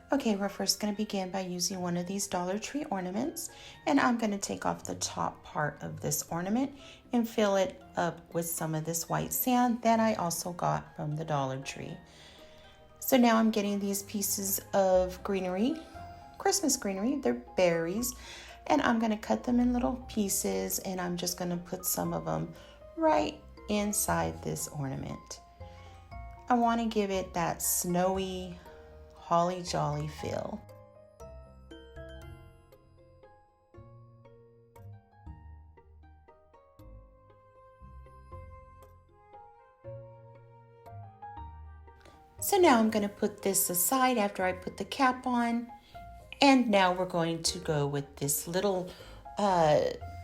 Okay, we're first going to begin by using one of these Dollar Tree ornaments, and I'm going to take off the top part of this ornament and fill it up with some of this white sand that I also got from the Dollar Tree. So now I'm getting these pieces of greenery, Christmas greenery, they're berries, and I'm going to cut them in little pieces, and I'm just going to put some of them right inside this ornament. I want to give it that snowy, holly jolly feel. So now I'm going to put this aside after I put the cap on. And now we're going to go with this little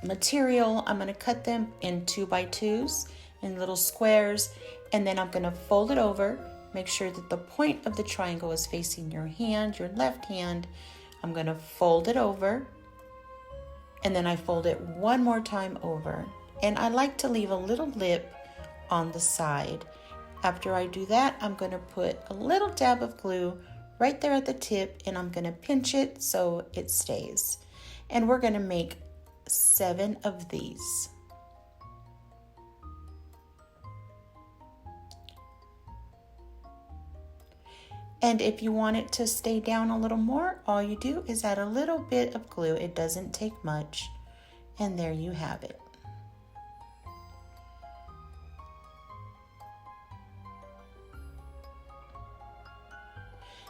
material. I'm going to cut them in 2x2s in little squares, and then I'm going to fold it over. Make sure that the point of the triangle is facing your hand, your left hand. I'm going to fold it over, and then I fold it one more time over. And I like to leave a little lip on the side. After I do that, I'm going to put a little dab of glue right there at the tip, and I'm going to pinch it so it stays. And we're going to make 7 of these. And if you want it to stay down a little more, all you do is add a little bit of glue. It doesn't take much. And there you have it.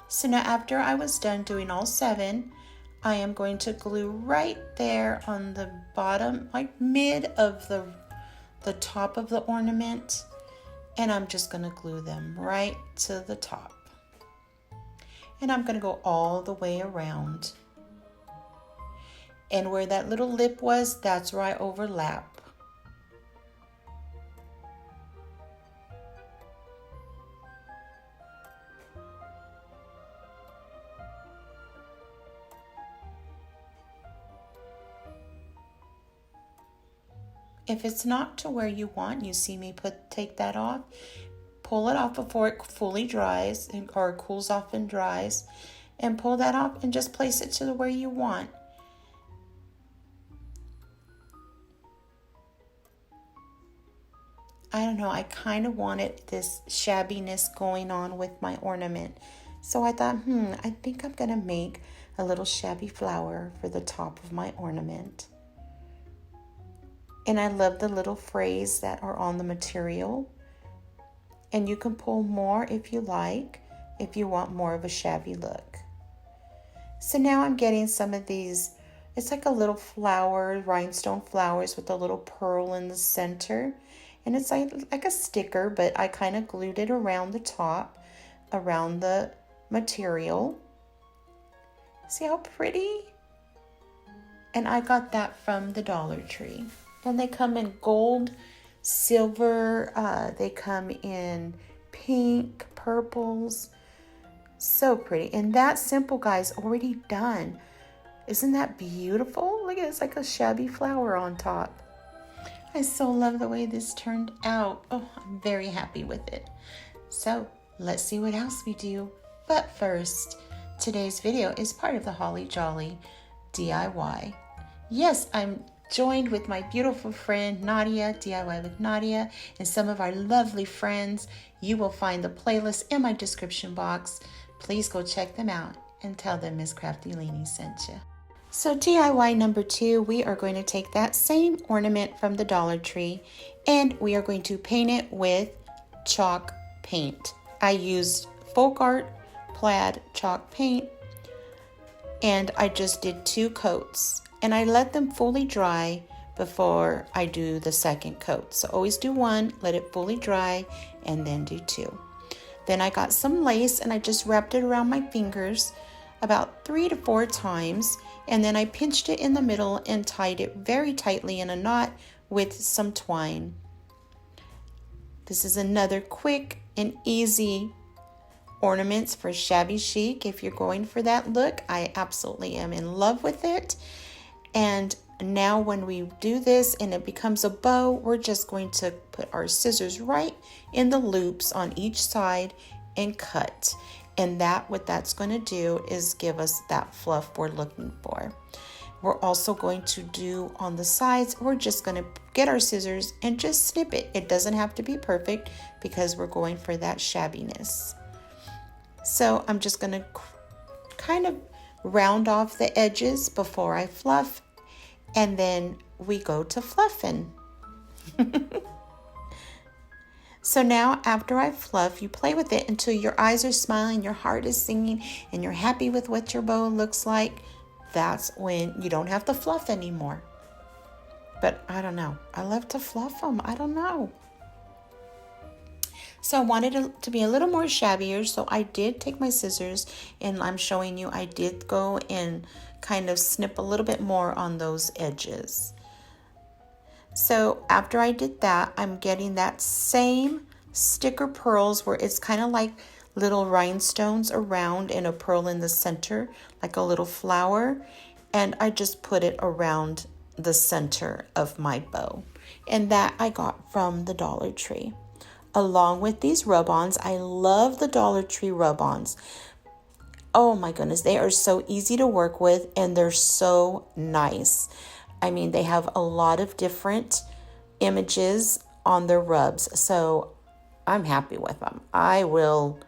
So now after I was done doing all 7, I am going to glue right there on the bottom, like mid of the top of the ornament. And I'm just going to glue them right to the top. And I'm going to go all the way around. And where that little lip was, that's where I overlap. If it's not to where you want, you see me take that off, pull it off before it fully dries or cools off and dries, and pull that off and just place it to where you want. I don't know, I kind of wanted this shabbiness going on with my ornament. So I thought, I think I'm gonna make a little shabby flower for the top of my ornament. And I love the little frays that are on the material. And you can pull more if you like, if you want more of a shabby look. So now I'm getting some of these, it's like a little flower, rhinestone flowers with a little pearl in the center. And it's like a sticker, but I kind of glued it around the top, around the material. See how pretty? And I got that from the Dollar Tree. And they come in gold, silver, they come in pink, purples. So pretty. And that simple, guys, already done. Isn't that beautiful? Look at it, it's like a shabby flower on top. I so love the way this turned out. Oh, I'm very happy with it. So let's see what else we do. But first, today's video is part of the Holly Jolly DIY. Yes, I'm joined with my beautiful friend Nadia, DIY with Nadia, and some of our lovely friends. You will find the playlist in my description box. Please go check them out and tell them Miss Krafty Leeny sent you. So DIY number 2, we are going to take that same ornament from the Dollar Tree and we are going to paint it with chalk paint. I used Folk Art Plaid chalk paint and I just did 2 coats. And I let them fully dry before I do the second coat. So always do 1, let it fully dry, and then do 2. Then I got some lace and I just wrapped it around my fingers about 3 to 4 times. And then I pinched it in the middle and tied it very tightly in a knot with some twine. This is another quick and easy ornaments for Shabby Chic. If you're going for that look, I absolutely am in love with it. And now when we do this and it becomes a bow, we're just going to put our scissors right in the loops on each side and cut. And what that's going to do is give us that fluff we're looking for. We're also going to do on the sides, we're just going to get our scissors and just snip it. It doesn't have to be perfect because we're going for that shabbiness. So I'm just going to kind of round off the edges before I fluff, and then we go to fluffing. So now after I fluff, you play with it until your eyes are smiling, your heart is singing, and you're happy with what your bow looks like. That's when you don't have to fluff anymore. But I don't know. I love to fluff them. I don't know. So I wanted it to be a little more shabbier. So I did take my scissors, and I'm showing you I did go and kind of snip a little bit more on those edges. So after I did that, I'm getting that same sticker pearls where it's kind of like little rhinestones around and a pearl in the center, like a little flower. And I just put it around the center of my bow. And that I got from the Dollar Tree. Along with these rub-ons, I love the Dollar Tree rub-ons. Oh my goodness, they are so easy to work with and they're so nice. I mean, they have a lot of different images on their rubs, so I'm happy with them. I will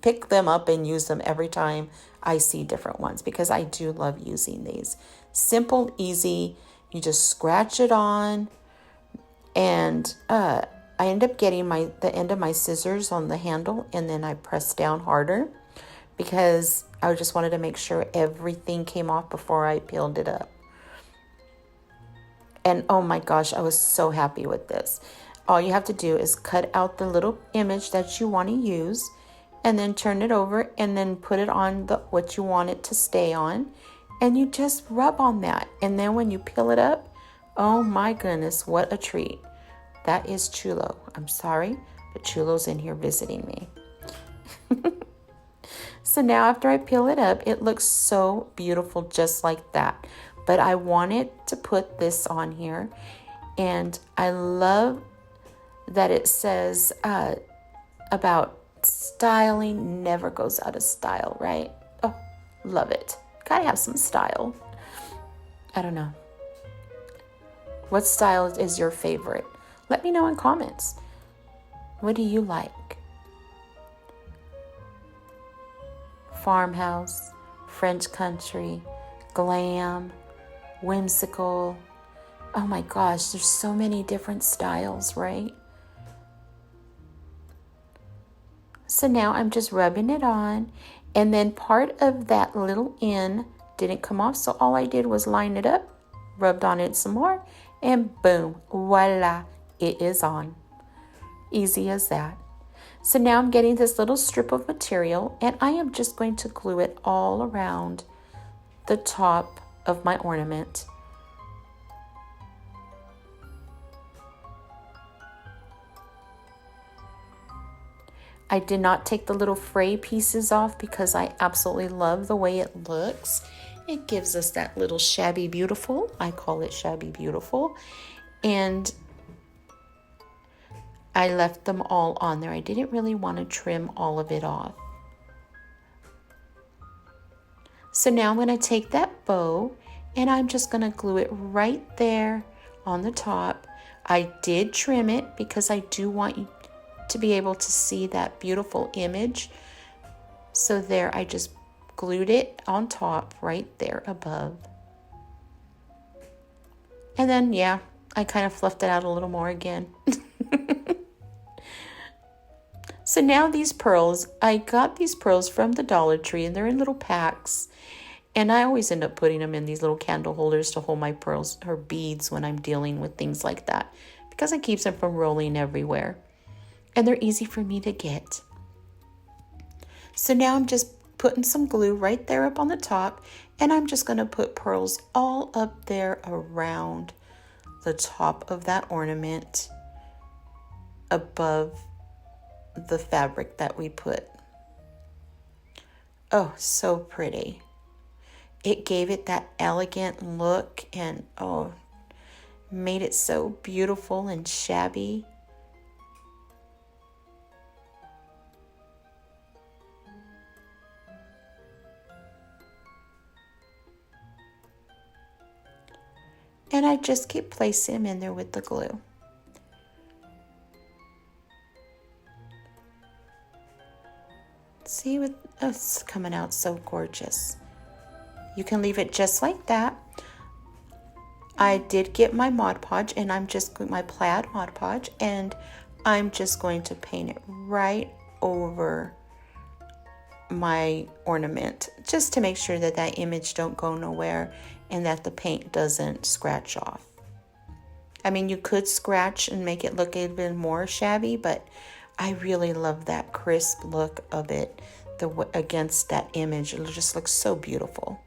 pick them up and use them every time I see different ones because I do love using these. Simple, easy, you just scratch it on, and I end up getting the end of my scissors on the handle, and then I press down harder because I just wanted to make sure everything came off before I peeled it up. And oh my gosh, I was so happy with this. All you have to do is cut out the little image that you want to use, and then turn it over and then put it on what you want it to stay on. And you just rub on that. And then when you peel it up, oh my goodness, what a treat. That is Chulo. I'm sorry, but Chulo's in here visiting me. So now after I peel it up, it looks so beautiful just like that. But I wanted to put this on here, and I love that it says about styling never goes out of style, right? Oh, love it. Gotta have some style. I don't know. What style is your favorite? Let me know in comments. What do you like? Farmhouse, French country, glam, whimsical. Oh my gosh, there's so many different styles, right? So now I'm just rubbing it on, and then part of that little end didn't come off, so all I did was line it up, rubbed on it some more, and boom, voila, it is on. Easy as that. So now I'm getting this little strip of material, and I am just going to glue it all around the top of my ornament. I did not take the little fray pieces off because I absolutely love the way it looks. It gives us that little shabby beautiful. I call it shabby beautiful. And I left them all on there. I didn't really want to trim all of it off. So now I'm going to take that bow and I'm just going to glue it right there on the top. I did trim it because I do want you to be able to see that beautiful image. So there, I just glued it on top right there above. And then, yeah, I kind of fluffed it out a little more again. So now these pearls, I got these pearls from the Dollar Tree, and they're in little packs. And I always end up putting them in these little candle holders to hold my pearls or beads when I'm dealing with things like that, because it keeps them from rolling everywhere. And they're easy for me to get. So now I'm just putting some glue right there up on the top, and I'm just going to put pearls all up there around the top of that ornament above the fabric that we put. Oh, so pretty. It gave it that elegant look, and oh, made it so beautiful and shabby. And I just keep placing them in there with the glue. See what, oh, it's coming out so gorgeous. You can leave it just like that. I did get my Mod Podge, and I'm just my plaid Mod Podge, and I'm just going to paint it right over my ornament, just to make sure that that image don't go nowhere and that the paint doesn't scratch off. I mean, you could scratch and make it look even more shabby, but I really love that crisp look of it against that image. It just looks so beautiful.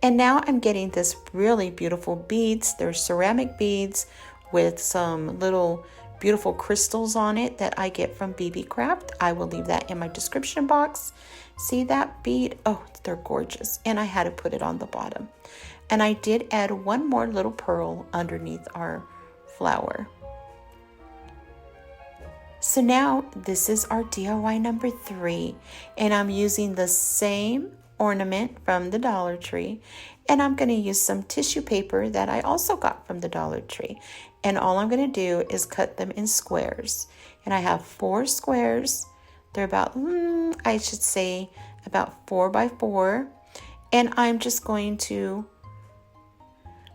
And now I'm getting this really beautiful beads. They're ceramic beads with some little beautiful crystals on it that I get from Beebeecraft. I will leave that in my description box. See that bead? Oh, they're gorgeous. And I had to put it on the bottom. And I did add one more little pearl underneath our flower. So now this is our DIY number 3, and I'm using the same ornament from the Dollar Tree, and I'm going to use some tissue paper that I also got from the Dollar Tree, and all I'm going to do is cut them in squares. And I have 4 squares. They're about I should say about 4 by 4, and I'm just going to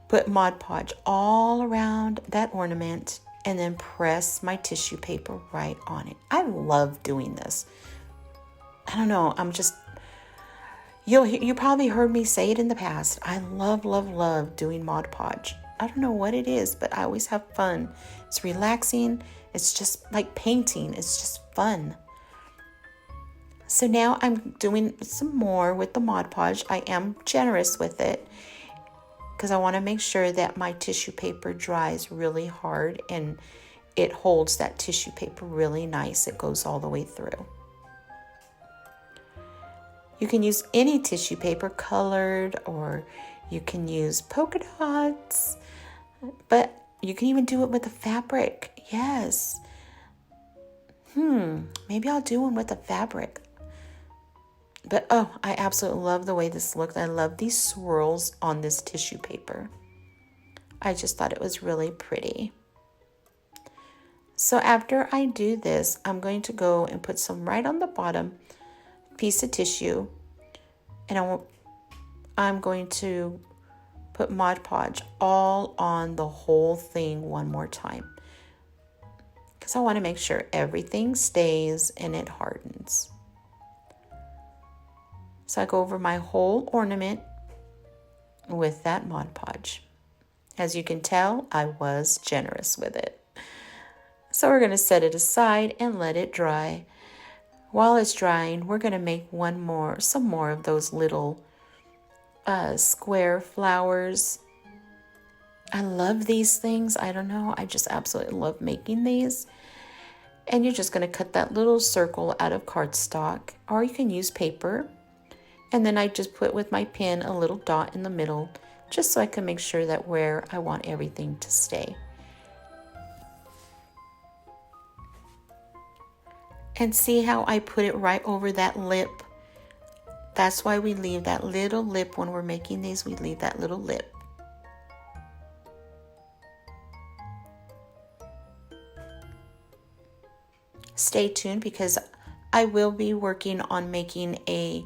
put Mod Podge all around that ornament and then press my tissue paper right on it. I love doing this. I don't know, I'm just, you probably heard me say it in the past. I love, love, love doing Mod Podge. I don't know what it is, but I always have fun. It's relaxing. It's just like painting. It's just fun. So now I'm doing some more with the Mod Podge. I am generous with it because I want to make sure that my tissue paper dries really hard and it holds that tissue paper really nice. It goes all the way through. You can use any tissue paper, colored, or you can use polka dots, but you can even do it with the fabric. Yes. Maybe I'll do one with the fabric. But oh, I absolutely love the way this looks. I love these swirls on this tissue paper. I just thought it was really pretty. So after I do this, I'm going to go and put some right on the bottom piece of tissue, and I'm going to put Mod Podge all on the whole thing one more time because I want to make sure everything stays and it hardens. So I go over my whole ornament with that Mod Podge. As you can tell, I was generous with it. So we're going to set it aside and let it dry. While it's drying, we're going to make some more of those little square flowers. I love these things. I don't know. I just absolutely love making these. And you're just going to cut that little circle out of cardstock, or you can use paper. And then I just put with my pen a little dot in the middle, just so I can make sure that where I want everything to stay. And see how I put it right over that lip? That's why we leave that little lip when we're making these. We leave that little lip. Stay tuned because I will be working on making a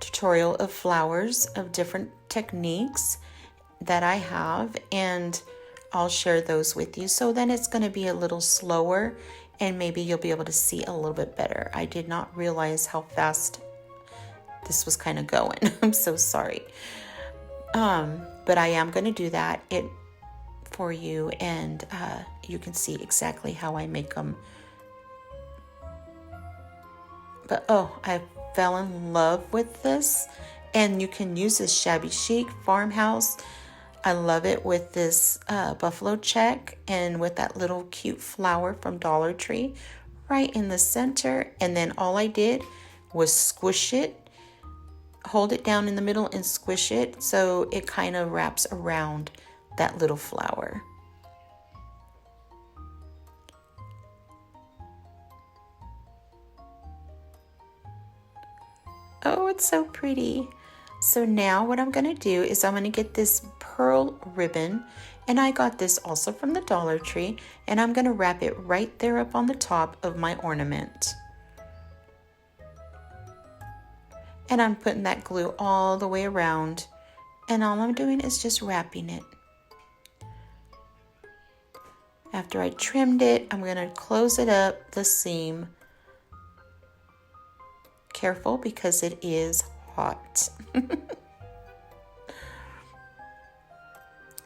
tutorial of flowers of different techniques that I have, and I'll share those with you. So then it's going to be a little slower and maybe you'll be able to see a little bit better. I did not realize how fast this was kind of going. I'm so sorry. But I am going to do that for you, and you can see exactly how I make them. But oh, I fell in love with this, and you can use this Shabby Chic farmhouse. I love it with this buffalo check and with that little cute flower from Dollar Tree right in the center. And then all I did was squish it, hold it down in the middle and squish it so it kind of wraps around that little flower. Oh, it's so pretty. So now what I'm going to do is I'm going to get this pearl ribbon, and I got this also from the Dollar Tree, and I'm going to wrap it right there up on the top of my ornament. And I'm putting that glue all the way around, and all I'm doing is just wrapping it. After I trimmed it, I'm going to close it up, the seam. Careful because it is hot.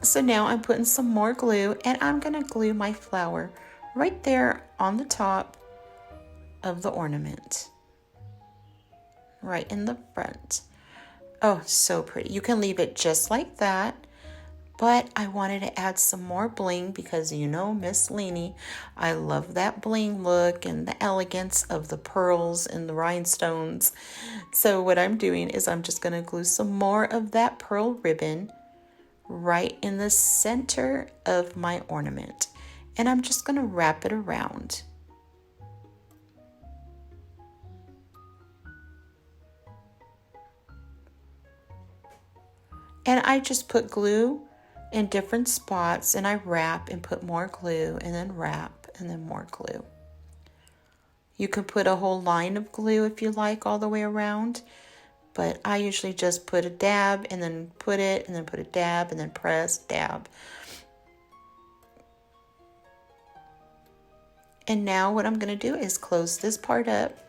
So now I'm putting some more glue, and I'm going to glue my flower right there on the top of the ornament. Right in the front. Oh, so pretty. You can leave it just like that. But I wanted to add some more bling because you know Miss Leeny, I love that bling look and the elegance of the pearls and the rhinestones. So what I'm doing is I'm just going to glue some more of that pearl ribbon right in the center of my ornament. And I'm just going to wrap it around. And I just put glue in different spots, and I wrap and put more glue and then wrap and then more glue. You can put a whole line of glue if you like all the way around, but I usually just put a dab and then put it and then put a dab and then press, dab. And now what I'm going to do is close this part up,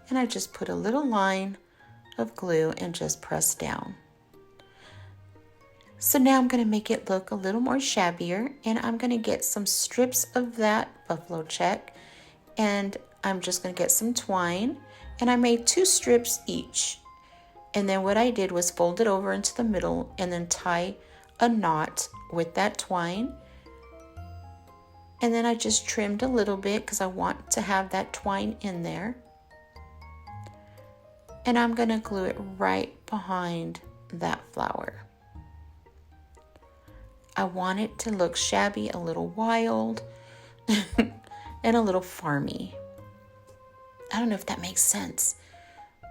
and I just put a little line of glue and just press down. So now I'm going to make it look a little more shabbier, and I'm going to get some strips of that buffalo check, and I'm just going to get some twine, and I made 2 strips each. And then what I did was fold it over into the middle and then tie a knot with that twine. And then I just trimmed a little bit because I want to have that twine in there. And I'm going to glue it right behind that flower. I want it to look shabby, a little wild, and a little farmy. I don't know if that makes sense.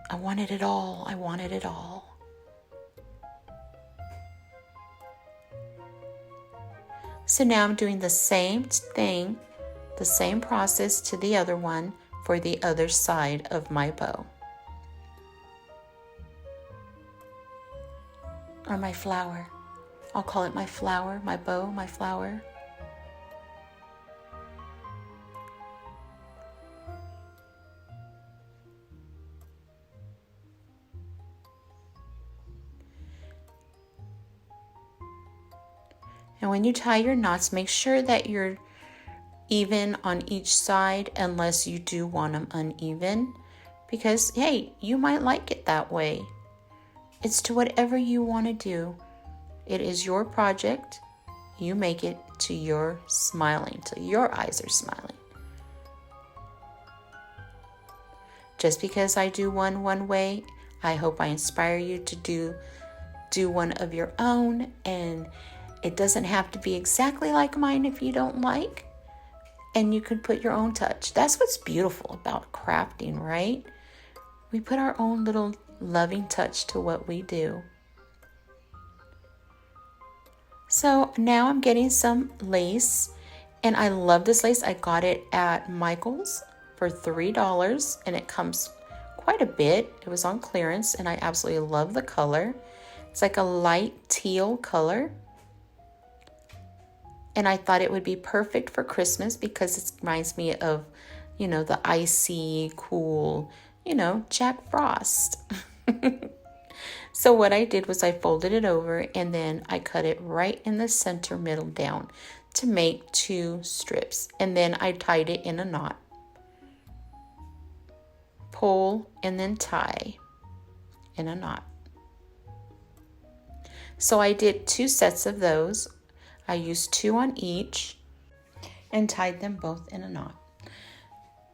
I wanted it all. I wanted it all. So now I'm doing the same thing, the same process to the other one for the other side of my bow. Or my flower. I'll call it my flower, my bow, my flower. And when you tie your knots, make sure that you're even on each side unless you do want them uneven. Because, hey, you might like it that way. It's to whatever you want to do. It is your project. You make it to your smiling, till your eyes are smiling. Just because I do one way, I hope I inspire you to do one of your own, and it doesn't have to be exactly like mine if you don't like, and you can put your own touch. That's what's beautiful about crafting, right? We put our own little loving touch to what we do. So now I'm getting some lace, and I love this lace. I got it at Michael's for $3, and it comes quite a bit. It was on clearance, and I absolutely love the color. It's like a light teal color. And I thought it would be perfect for Christmas because it reminds me of, the icy, cool, Jack Frost. So what I did was I folded it over, and then I cut it right in the center middle down to make 2 strips. And then I tied it in a knot. Pull and then tie in a knot. So I did 2 sets of those. I used 2 on each and tied them both in a knot.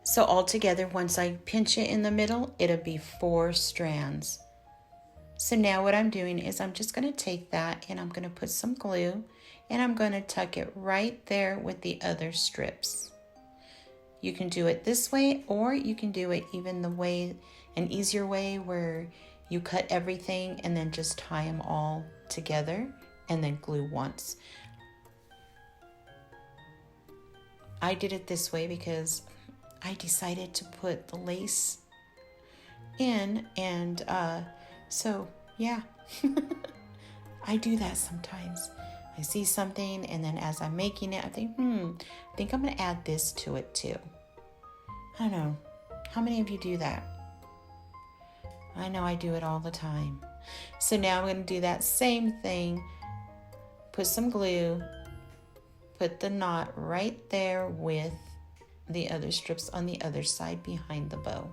So altogether, once I pinch it in the middle, it'll be 4 strands. So now what I'm doing is I'm just going to take that, and I'm going to put some glue, and I'm going to tuck it right there with the other strips. You can do it this way, or you can do it even an easier way where You cut everything and then just tie them all together and then glue once. I did it this way because I decided to put the lace in, and so yeah. I do that sometimes. I see something, and then as I'm making it, I think I'm gonna add this to it too. I don't know, how many of you do that? I know I do it all the time. So now I'm gonna do that same thing. Put some glue, put the knot right there with the other strips on the other side behind the bow.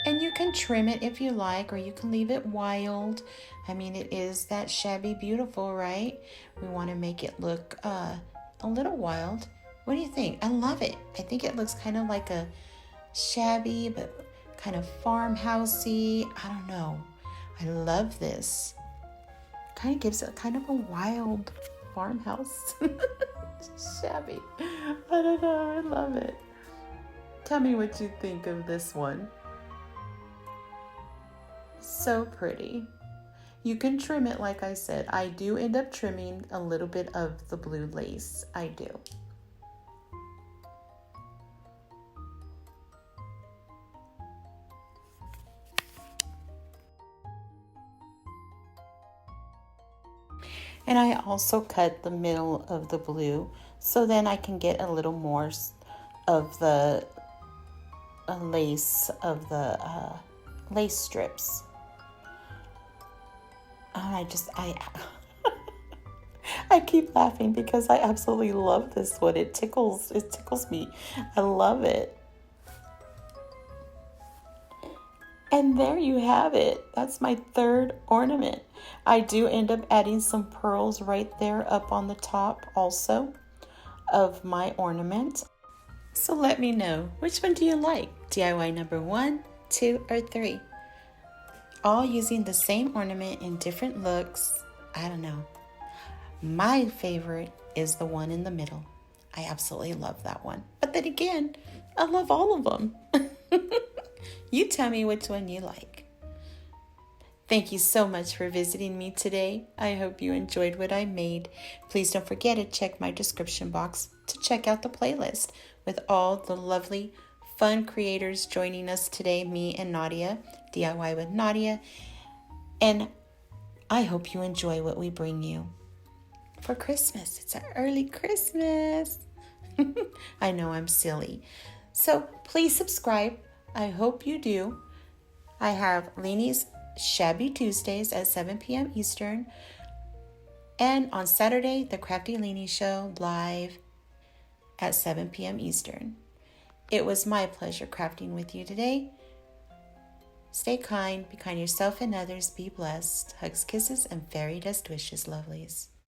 And you can trim it if you like, or you can leave it wild. I mean, it is that shabby beautiful, right? We want to make it look a little wild. What do you think? I love it. I think it looks kind of like a shabby, but kind of farmhousey. I don't know. I love this. Kind of gives it kind of a wild farmhouse. Shabby. I don't know. I love it. Tell me what you think of this one. So pretty. You can trim it, like I said. I do end up trimming a little bit of the blue lace. I do. And I also cut the middle of the blue, so then I can get a little more of the lace, of the lace strips. I keep laughing because I absolutely love this one. It tickles me. I love it. And there you have it. That's my third ornament. I do end up adding some pearls right there up on the top also of my ornament. So let me know, which one do you like? DIY number 1, 2, or 3? All using the same ornament in different looks. I don't know. My favorite is the one in the middle. I absolutely love that one. But then again, I love all of them. You tell me which one you like. Thank you so much for visiting me today. I hope you enjoyed what I made. Please don't forget to check my description box to check out the playlist with all the lovely, fun creators joining us today, me and Nadia, DIY with Nadia. And I hope you enjoy what we bring you for Christmas. It's an early Christmas. I know I'm silly. So please subscribe. I hope you do. I have Leeny's Shabby Tuesdays at 7 p.m. Eastern. And on Saturday, the Krafty Leeny Show live at 7 p.m. Eastern. It was my pleasure crafting with you today. Stay kind, be kind to yourself and others, be blessed. Hugs, kisses, and fairy dust wishes, lovelies.